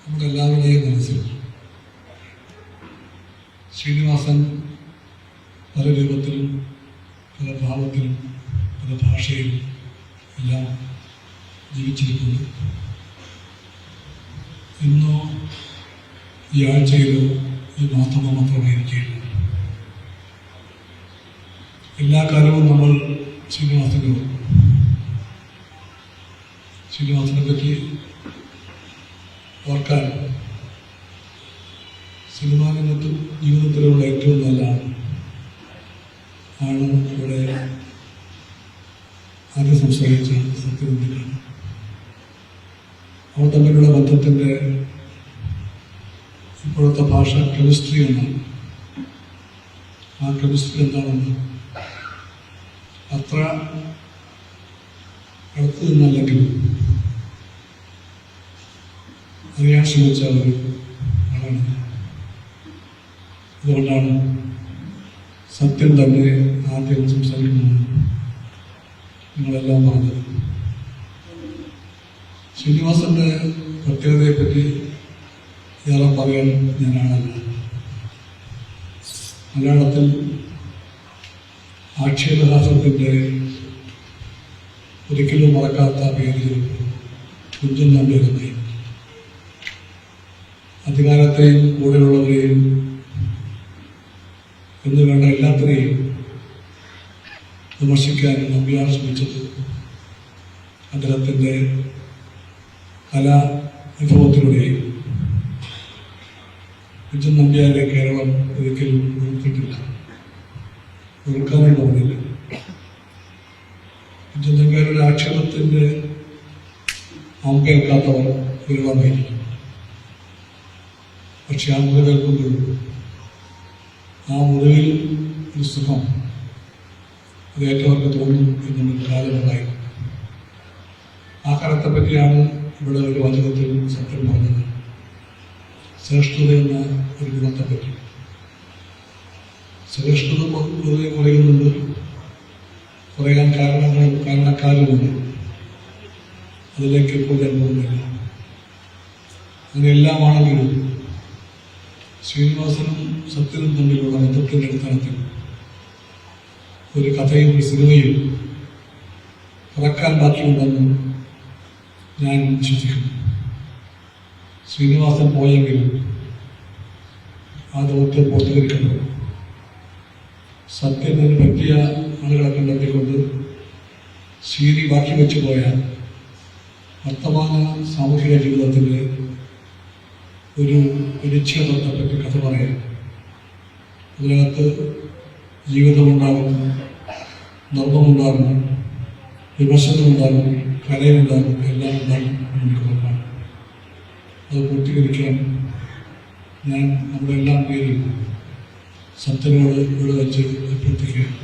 നമ്മുടെ എല്ലാവരുടെയും മനസ്സിൽ ശ്രീനിവാസൻ പല രൂപത്തിലും പല ഭാവത്തിലും പല ഭാഷയിലും എല്ലാം ജീവിച്ചിരിക്കുന്നു. ഇന്നോ ഈ ആഴ്ചയിലോ ഈ മാസമോ മാത്രമേ എനിക്കുള്ളൂ. എല്ലാ കാലവും നമ്മൾ ശ്രീനിവാസനെ പറ്റി ഓർക്കാൻ സിനിമാ രംഗത്തും ജീവിതത്തിലുള്ള ഏറ്റവും നല്ല ആണ് ഇവിടെ ആദ്യം സംസാരിച്ച സത്യനന്ദിക്കാണ്. അവർ തമ്മിലുള്ള ബന്ധത്തിൻ്റെ ഇപ്പോഴത്തെ ഭാഷ കെമിസ്ട്രി എന്നാണ്. ആ കെമിസ്ട്രി എന്താണെന്ന് അത്ര അടുത്ത് നിന്നല്ലെങ്കിലും അറിയാൻ ശ്രമിച്ച ഒരു ആളാണ്. അതുകൊണ്ടാണ് സത്യം തന്നെ ആദ്യം സംസാരിക്കുന്നത് നിങ്ങളെല്ലാം പറഞ്ഞത്. ശ്രീനിവാസന്റെ പ്രത്യേകതയെപ്പറ്റി ഏറെ പറയാൻ ഞാനാണല്ല. മലയാളത്തിൽ ആക്ഷേപഹാസത്തിന്റെ ഒരിക്കലും മറക്കാത്ത പേര് കുഞ്ചൻ നമ്പ്യാരായി. അധികാരത്തെയും കൂടെയുള്ളവരെയും എന്ന് വേണ്ട എല്ലാത്തിനെയും വിമർശിക്കാൻ നമ്പ്യാർ ശ്രമിച്ചത് അദ്ദേഹത്തിൻ്റെ കലാ വിഭവത്തിലൂടെയും. കുഞ്ചൻ നമ്പ്യാരെ കേരളം ഒരിക്കലും ഉൾപ്പെട്ടില്ല, ഉൾക്കാനും തോന്നില്ല. കുഞ്ചൻ നമ്പ്യാരുടെ ആക്ഷേപത്തിൻ്റെ നാം കേൾക്കാത്തവർ വിരളമായിരിക്കും. പക്ഷെ ആ മുറി കേൾക്കുമ്പോൾ ആ മുറിയിൽ ഒരു സുഖം അത് ഏറ്റവർക്ക് തോന്നും എന്നൊരു കാലമുണ്ടായി. ആ കാലത്തെ പറ്റിയാണ് ഇവിടെ ഒരു വചനത്തിൽ സത്യം പറഞ്ഞത്. ശ്രേഷ്ഠത എന്ന ഒരു ഗുണത്തെപ്പറ്റി. ശ്രേഷ്ഠത പൊതുവെ കുറയുന്നുണ്ട്, കുറയാൻ കാരണക്കാരുമുണ്ട്. അതിലേക്ക് ഇപ്പോൾ ഞാൻ പോകുന്നില്ല. അങ്ങനെ എല്ലാമാണെങ്കിലും ശ്രീനിവാസനും സത്യനും തമ്മിലുള്ള ബന്ധത്തിന്റെ അടിസ്ഥാനത്തിൽ ഒരു കഥയും ഒരു സിനിമയും പിറക്കാൻ ബാക്കിയുണ്ടെന്ന് ഞാൻ വിശ്വസിക്കുന്നു. ശ്രീനിവാസൻ പോയെങ്കിലും ആ ദൗത്യം പൂർത്തീകരിക്കുന്നത് സത്യത്തിന് പറ്റിയ ആളുകളെ കണ്ടെത്തിക്കൊണ്ട് ശീലി ബാക്കി വെച്ചു പോയാൽ വർത്തമാന സാമൂഹിക ജീവിതത്തിൻ്റെ ഒരു പരിച്ഛേദത്തെപ്പറ്റി കഥ പറയാം. അതിനകത്ത് ജീവിതമുണ്ടാകും, നർമ്മമുണ്ടാകും, വിമർശനമുണ്ടാകും, കലയുണ്ടാകും, എല്ലാം ഉണ്ടാകും എന്ന് ഉറപ്പാണ്. അത് പൂർത്തീകരിക്കാൻ ഞാൻ നമ്മുടെ എല്ലാം പേരിൽ സത്യനോട് ഇവിടെ വെച്ച് അഭ്യർത്ഥിക്കുകയാണ്.